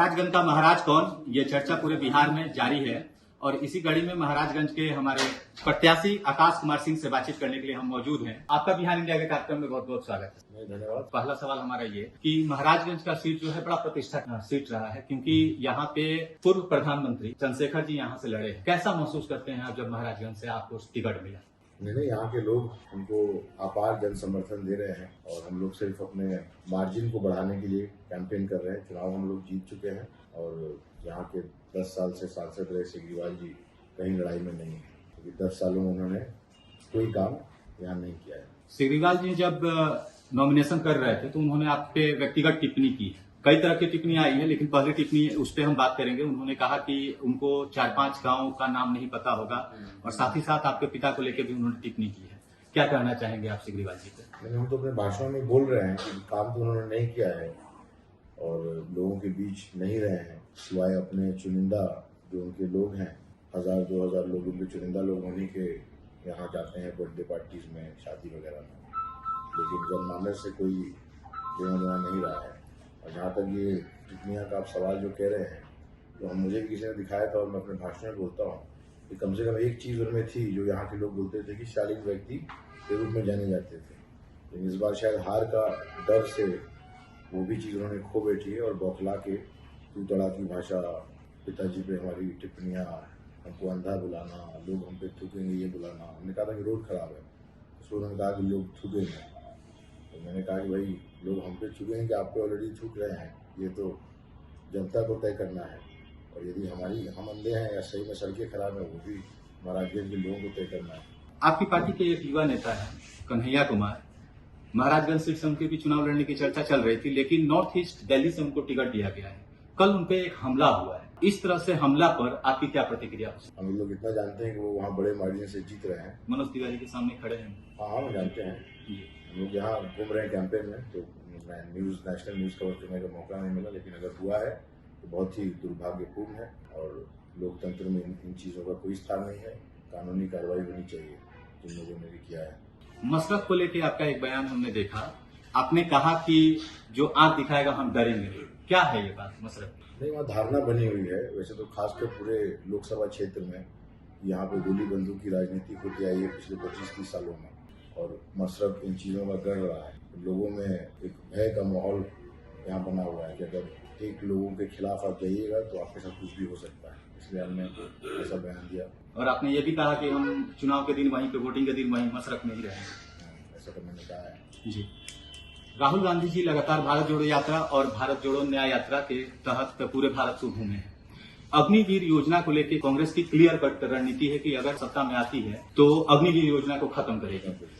महाराजगंज का महाराज कौन, ये चर्चा पूरे बिहार में जारी है और इसी कड़ी में महाराजगंज के हमारे प्रत्याशी आकाश कुमार सिंह से बातचीत करने के लिए हम मौजूद हैं। आपका बिहार इंडिया के कार्यक्रम में बहुत बहुत स्वागत है। धन्यवाद। पहला सवाल हमारा ये कि महाराजगंज का सीट जो है बड़ा प्रतिष्ठा सीट रहा है, क्योंकि यहाँ पे पूर्व प्रधानमंत्री चंद्रशेखर जी यहाँ से लड़े हैं। कैसा महसूस करते हैं आप जब महाराजगंज से आपको टिकट मिला? नहीं, यहाँ के लोग हमको अपार जन समर्थन दे रहे हैं और हम लोग सिर्फ अपने मार्जिन को बढ़ाने के लिए कैंपेन कर रहे हैं। चुनाव हम लोग जीत चुके हैं और यहाँ के 10 साल से सांसद रहे सिग्रीवाल जी कहीं लड़ाई में नहीं है, क्योंकि 10 सालों में उन्होंने कोई काम यहाँ नहीं किया है। सिग्रीवाल जी जब नॉमिनेशन कर रहे थे तो उन्होंने आप पे व्यक्तिगत टिप्पणी की है। कई तरह की टिप्पणी आई है, लेकिन पहली टिप्पणी उस पर हम बात करेंगे। उन्होंने कहा कि उनको 4-5 गांव का नाम नहीं पता होगा और साथ ही साथ आपके पिता को लेकर भी उन्होंने टिप्पणी की है। क्या कहना चाहेंगे आप सिग्रीवाल जी पे? हम तो अपने भाषण में बोल रहे हैं कि काम तो उन्होंने नहीं किया है और लोगों के बीच नहीं रहे हैं, सिवाय अपने चुनिंदा जो उनके लोग हैं, 1000-2000 लोग उनके चुनिंदा लोग उन्हीं के यहाँ जाते हैं बर्थडे पार्टीज में, शादी वगैरह में, लेकिन जनमानस से कोई लेना देना नहीं रहा है। और जहाँ तक ये टिप्पणियाँ का आप सवाल जो कह रहे हैं, तो हम मुझे किसी ने दिखाया था और मैं अपने भाषण में बोलता हूँ कि कम से कम एक चीज़ उनमें थी जो यहाँ के लोग बोलते थे कि शालीन व्यक्ति के रूप में जाने जाते थे, लेकिन इस बार शायद हार का डर से वो भी चीज़ उन्होंने खो बैठी है और बौखला के तू तड़ा की भाषा, पिताजी पे हमारी टिप्पणियाँ, हमको अंधा बुलाना, लोग हम पे थूकेंगे ये बुलाना। हमने कहा था कि रोड खराब है, उसको उन्होंने कहा कि लोग थूकेंगे, तो मैंने कहा कि भाई लोग हम पे थूकेंगे कि आप पे ऑलरेडी थूक रहे हैं, ये तो जनता को तय करना है। और यदि हम अंधे हैं या सही में सड़कें खराब है, वो भी महाराजगंज के लोगों को तय करना है। आपकी पार्टी के एक युवा नेता है कन्हैया कुमार, महाराजगंज सीट से उनके भी चुनाव लड़ने की चर्चा चल रही थी, लेकिन नॉर्थ ईस्ट दिल्ली से उनको टिकट दिया गया है। कल उनपे एक हमला हुआ है, इस तरह से हमला पर आपकी क्या प्रतिक्रिया? हम लोग इतना जानते हैं कि वो वहाँ बड़े मार्जिन से जीत रहे हैं। मनोज तिवारी के सामने खड़े हैं। हाँ, हम जानते हैं। हम लोग यहाँ घूम रहे हैं कैंपेन में, तो नेशनल न्यूज़ कवर करने का मौका नहीं मिला, लेकिन अगर हुआ है तो बहुत ही दुर्भाग्यपूर्ण है और लोकतंत्र में इन चीज़ों का कोई स्थान नहीं है। कानूनी कार्रवाई होनी चाहिए जिन लोगों ने भी किया है। मसरत को लेकर आपका एक बयान हमने देखा, आपने कहा कि जो आंख दिखाएगा हम डरेंगे। क्या है ये बात मसरत? नहीं, वहाँ धारणा बनी हुई है। वैसे तो खासकर पूरे लोकसभा क्षेत्र में यहाँ पे गोली बंदूक की राजनीति होती आई है पिछले 25-30 सालों में और मसरत इन चीज़ों का गढ़ रहा है। लोगों में एक भय का माहौल यहाँ बना हुआ है कि अगर एक लोगों के खिलाफ आप जाइएगा तो आपके साथ कुछ भी हो सकता है, इसलिए हमने ऐसा बयान दिया। और आपने ये भी कहा कि हम चुनाव के दिन वहीं पे, वोटिंग के दिन वहीं मसरत में ही रहेंगे। ऐसा तो मैंने कहा है जी। राहुल गांधी जी लगातार भारत जोड़ो यात्रा और भारत जोड़ो न्याय यात्रा के तहत पूरे भारत को घूमे हैं। अग्निवीर योजना को लेकर कांग्रेस की क्लियर कट रणनीति है कि अगर सत्ता में आती है तो अग्निवीर योजना को खत्म करेगी।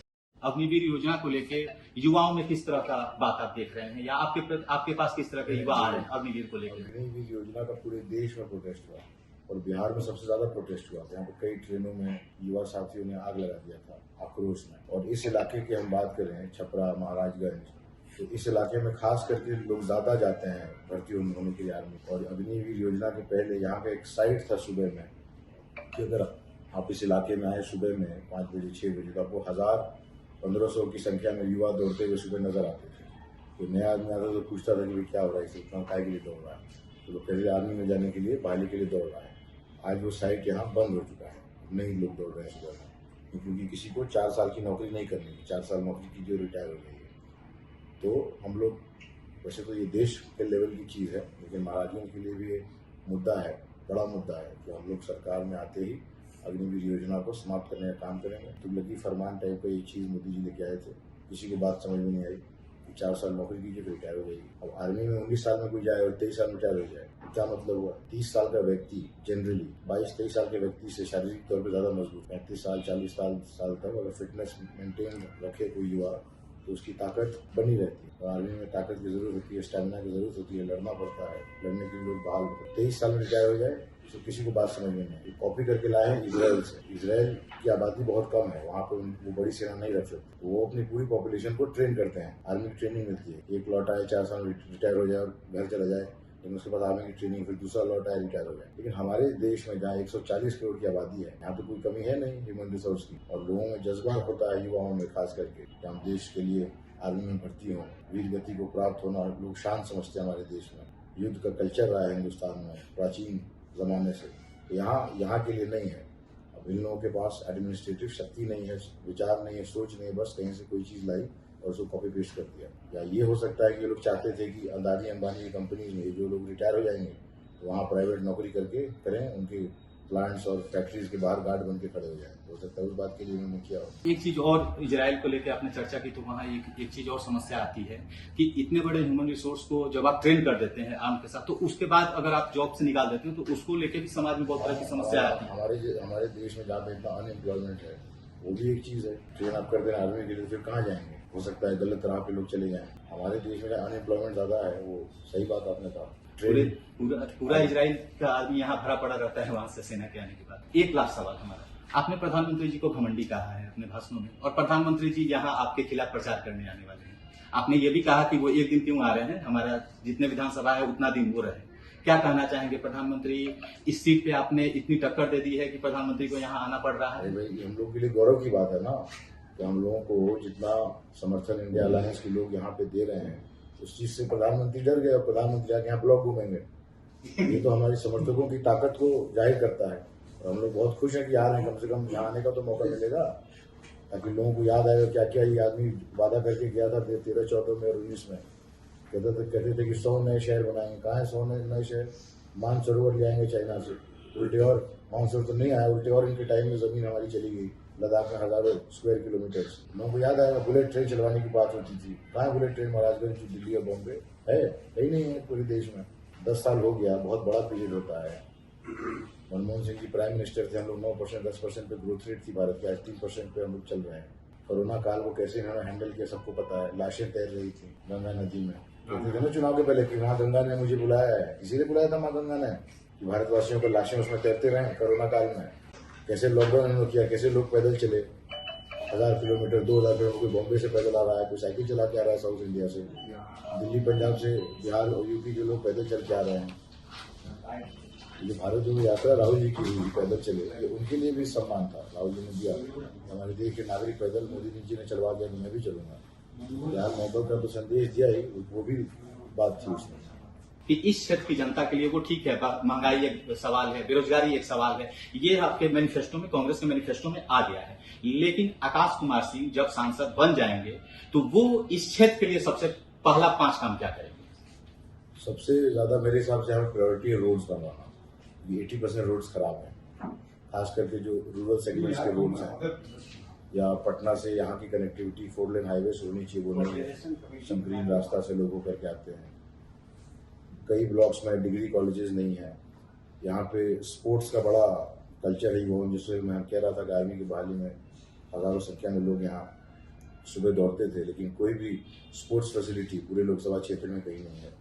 अग्निवीर योजना को लेकर युवाओं में किस तरह का बात आप देख रहे हैं, या आपके पास किस तरह के युवा आ रहे हैं अग्निवीर को लेकर? अग्निवीर योजना का पूरे देश में प्रोटेस्ट हुआ और बिहार में सबसे ज्यादा प्रोटेस्ट हुआ। यहाँ पर कई ट्रेनों में युवा साथियों ने आग लगा दिया था आक्रोश में। और इस इलाके की हम बात कर रहे हैं, छपरा, महाराजगंज, तो इस इलाके में खास करके लोग ज्यादा जाते हैं भर्ती होने के लिए आर्मी। और अग्निवीर योजना के पहले यहाँ पे एक साइट था सुबह में कि अगर आप इस इलाके में आए सुबह में 5 बजे 6 बजे, तो आपको 1000-1500 की संख्या में युवा दौड़ते हुए सुबह नजर आते थे। तो नया आदमी आता तो पूछता था कि भाई क्या हो रहा है, इसे इतना काय के लिए दौड़ रहा है, तो लोग पहले आर्मी में जाने के लिए, बहाली के लिए दौड़ रहा है। आज वो साइट यहाँ बंद हो चुका है, नहीं लोग दौड़ रहे हैं सुबह में, क्योंकि किसी को 4 साल की नौकरी नहीं करनी, 4 साल नौकरी की जो रिटायर हो गई है। तो हम लोग, वैसे तो ये देश के लेवल की चीज़ है, लेकिन महाराजगंज के लिए भी ये मुद्दा है, बड़ा मुद्दा है कि हम लोग सरकार में आते ही अग्निवीर योजना को समाप्त करने का काम करेंगे। तुगलकी फरमान टाइप का ये चीज़ मोदी जी लेके आए थे, किसी को बात समझ में नहीं आई कि 4 साल नौकरी कीजिए फिर रिटायर हो जाएगी। अब आर्मी में 19 साल में कोई जाए और 23 साल में रिटायर हो जाए, तो क्या मतलब हुआ? 30 साल का व्यक्ति जनरली 22-23 साल के व्यक्ति से शारीरिक तौर पर ज़्यादा मजबूत, 35 साल 40 साल तक अगर फिटनेस मेंटेन रखे कोई युवा तो उसकी ताकत बनी रहती है। और आर्मी में ताकत की जरूरत होती है, स्टेमिना की जरूरत होती है, लड़ना पड़ता है, लड़ने के लिए लोग बहाल होते हैं। 23 साल में रिटायर हो जाए तो किसी को बात समझ में नहीं। कॉपी करके लाए हैं इजराइल से। इजराइल की आबादी बहुत कम है, वहाँ पर वो बड़ी सेना नहीं रख सकते, तो वो अपनी पूरी पॉपुलेशन को ट्रेन करते हैं, आर्मी की ट्रेनिंग मिलती है। एक लौटा है 4 साल में रिटायर हो जाए और घर चला जाए, लेकिन उसके बाद आर्मी की ट्रेनिंग, फिर दूसरा लौटा है रिटायर हो जाए। लेकिन हमारे देश में जहाँ 140 करोड़ की आबादी है, यहाँ तो कोई कमी है नहीं ह्यूमन रिसोर्स की, और लोगों में जज्बा होता है युवाओं में खास करके कि हम देश के लिए आर्मी में भर्ती हों, वीर गति को प्राप्त होना लोग शान समझते हैं हमारे देश में। युद्ध का कल्चर रहा है हिंदुस्तान में प्राचीन ज़माने से, तो यहाँ के लिए नहीं है। अब इन लोगों के पास एडमिनिस्ट्रेटिव शक्ति नहीं है, विचार नहीं है, सोच नहीं है, बस कहीं से कोई चीज़ लाई और उसको कॉपी पेस्ट कर दिया। या ये हो सकता है कि ये लोग चाहते थे कि अदानी अंबानी की कंपनीज में जो लोग रिटायर हो जाएंगे तो वहाँ प्राइवेट नौकरी करके करें, उनके प्लांट्स और फैक्ट्रीज के बाहर गार्ड बन के खड़े हो जाए। हो सकता है उस बात के लिए उन्होंने किया हो। एक चीज और इजराइल को लेकर आपने चर्चा की तो वहाँ एक चीज और समस्या आती है कि इतने बड़े ह्यूमन रिसोर्स को जब आप ट्रेन कर देते हैं आर्म के साथ, तो उसके बाद अगर आप जॉब से निकाल देते हैं तो उसको लेकर भी समाज में बहुत तरह की समस्या आती है। हमारे देश में जहाँ पे इतना अनएम्प्लॉयमेंट है वो भी एक चीज़ है। ट्रेन आप कर देना आर्मी के लिए, फिर कहाँ जाएंगे? हो सकता है गलत राह पे लोग चले जाएं। हमारे देश में अनएम्प्लॉयमेंट ज़्यादा है, वो सही बात आपने कहा। पूरा इजराइल का आदमी यहाँ भरा पड़ा रहता है वहां से सेना के आने के बाद। एक लास्ट सवाल हमारा, आपने प्रधानमंत्री जी को घमंडी कहा है अपने भाषणों में, और प्रधानमंत्री जी यहाँ आपके खिलाफ प्रचार करने आने वाले हैं। आपने ये भी कहा कि वो एक दिन क्यों आ रहे हैं, हमारा जितने विधानसभा है उतना दिन वो रहे। क्या कहना चाहेंगे? प्रधानमंत्री इस सीट पे आपने इतनी टक्कर दे दी है कि प्रधानमंत्री को यहाँ आना पड़ रहा है। भाई हम लोग के लिए गौरव की बात है ना कि हम लोगों को जितना समर्थन इंडिया अलायंस के लोग यहाँ पे दे रहे हैं, उस चीज से प्रधानमंत्री डर गए और प्रधानमंत्री जाके यहाँ ब्लॉक घूमेंगे। ये तो हमारे समर्थकों की ताकत को जाहिर करता है और हम लोग बहुत खुश हैं कि आ रहे हैं। कम से कम यहाँ आने का तो मौका मिलेगा ताकि लोगों को याद आएगा क्या क्या ये आदमी वादा करके गया था 13, 14 में और 19 में। कहते थे कि 100 नए शहर बनाएंगे। कहाँ है 100 नए शहर? मानसरोवर ले आएंगे चाइना से, उल्टे और मानसरोवर तो नहीं आया, उल्टे और इनके टाइम में जमीन हमारी चली गई लद्दाख में हजारों स्क्वायर किलोमीटर। लोगों को याद आएगा बुलेट ट्रेन चलवाने की बात होती थी। कहाँ बुलेट ट्रेन? महाराजगंज से दिल्ली और बॉम्बे है, कहीं नहीं है पूरे देश में। 10 साल हो गया, बहुत बड़ा पीरियड होता है। मनमोहन सिंह जी प्राइम मिनिस्टर थे, हम लोग 9%, 10% पे ग्रोथ रेट थी भारत की, आज 3% पे हम लोग चल रहे हैं। कोरोना काल को कैसे इन्होंने हैंडल किया सबको पता है। लाशें तैर रही थी गंगा नदी में, कहते थे ना चुनाव के पहले कि वहाँ गंगा ने मुझे बुलाया है। इसीलिए बुलाया था माँ गंगा ने कि भारतवासियों को लाशें उसमें तैरते रहे। कोरोना काल में कैसे लॉकडाउन इन्होंने किया, कैसे लोग पैदल चले 1000 किलोमीटर, 2000 किलोमीटर। कोई बॉम्बे से पैदल आ रहा है, कोई साइकिल चला के आ रहा है साउथ इंडिया से, दिल्ली पंजाब से बिहार और यूपी के लोग पैदल चल के आ रहे हैं। ये भारत जोड़ो यात्रा राहुल जी की हुई, पैदल चले, ये उनके लिए भी सम्मान था। राहुल जी ने दिया, हमारे देश के नागरिक पैदल मोदी जी ने चलवा दिया, मैं भी चलूंगा। बिहार मोहब्बत का तो संदेश दिया ही, वो भी बात थी उसमें कि इस क्षेत्र की जनता के लिए वो ठीक है। महंगाई एक सवाल है, बेरोजगारी एक सवाल है, ये आपके मैनिफेस्टो में, कांग्रेस के मैनिफेस्टो में आ गया है। लेकिन आकाश कुमार सिंह जब सांसद बन जाएंगे तो वो इस क्षेत्र के लिए सबसे पहला 5 काम क्या करेंगे? सबसे ज्यादा मेरे हिसाब से हमें प्रायोरिटी है रोड्स बनवाना। 80% रोड्स खराब हैं, खास करके जो रूरल सेगमेंट्स के रोड्स हैं, या पटना से यहाँ की कनेक्टिविटी 4 लेन हाईवे से होनी चाहिए, वो नहीं है। संकीर्ण रास्ता से लोग होकर के आते हैं। कई ब्लॉक्स में डिग्री कॉलेजेस नहीं है। यहाँ पे स्पोर्ट्स का बड़ा कल्चर है, वो जिससे मैं कह रहा था कि आर्मी की बहाली में हजारों संख्या में लोग यहाँ सुबह दौड़ते थे, लेकिन कोई भी स्पोर्ट्स फैसिलिटी पूरे लोकसभा क्षेत्र में कहीं नहीं है।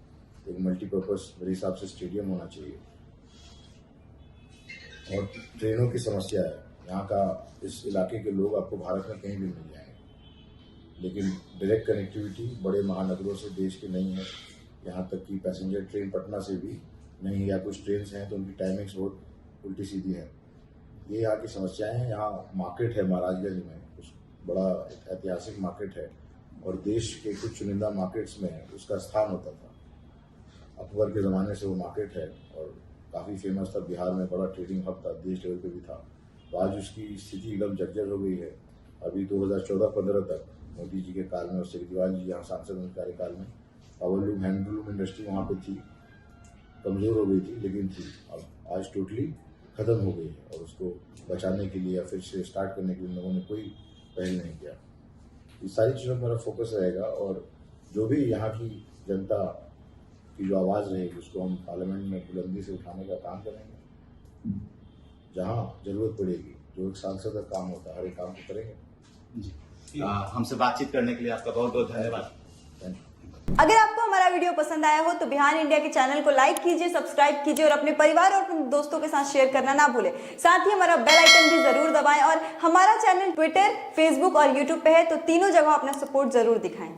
एक मल्टीपर्पज मेरे हिसाब से स्टेडियम होना चाहिए। और ट्रेनों की समस्या है, यहाँ का इस इलाके के लोग आपको भारत में कहीं भी मिल जाएंगे, लेकिन डायरेक्ट कनेक्टिविटी बड़े महानगरों से देश की नहीं है। यहाँ तक कि पैसेंजर ट्रेन पटना से भी नहीं है, या कुछ ट्रेन हैं तो उनकी टाइमिंग्स बहुत उल्टी सीधी है। ये यहाँ की समस्याएं हैं। यहाँ मार्केट है महाराजगंज में, बड़ा ऐतिहासिक मार्केट है और देश के कुछ चुनिंदा मार्केट्स में उसका स्थान होता था। अकबर के ज़माने से वो मार्केट है और काफ़ी फेमस था, बिहार में बड़ा ट्रेडिंग हब था, देश लेवल पे भी था। तो आज उसकी स्थिति एकदम जर्जर हो गई है। अभी 2014-15 तक मोदी जी के काल में और केजरीवाल जी यहाँ सांसद कार्यकाल में पावरलूम हैंडलूम इंडस्ट्री वहाँ पे थी, कमज़ोर हो गई थी लेकिन थी। अब आज टोटली ख़त्म हो गई है और उसको बचाने के लिए या फिर से स्टार्ट करने के लिए लोगों ने कोई पहल नहीं किया। इस सारी चीज़ों पर मेरा फोकस रहेगा और जो भी यहाँ की जनता की जो आवाज़ रहेगी उसको हम पार्लियामेंट में बुलंदी से उठाने का काम करेंगे। जहाँ ज़रूरत पड़ेगी, जो एक सांसद का काम होता है, हर एक काम को करेंगे। जी, हमसे बातचीत करने के लिए आपका बहुत बहुत धन्यवाद। अगर आपको हमारा वीडियो पसंद आया हो तो बिहान इंडिया के चैनल को लाइक कीजिए, सब्सक्राइब कीजिए और अपने परिवार और अपने दोस्तों के साथ शेयर करना ना भूलें। साथ ही हमारा बेल आइकन भी जरूर दबाएं और हमारा चैनल ट्विटर, फेसबुक और यूट्यूब पे है, तो तीनों जगह अपना सपोर्ट जरूर दिखाएं।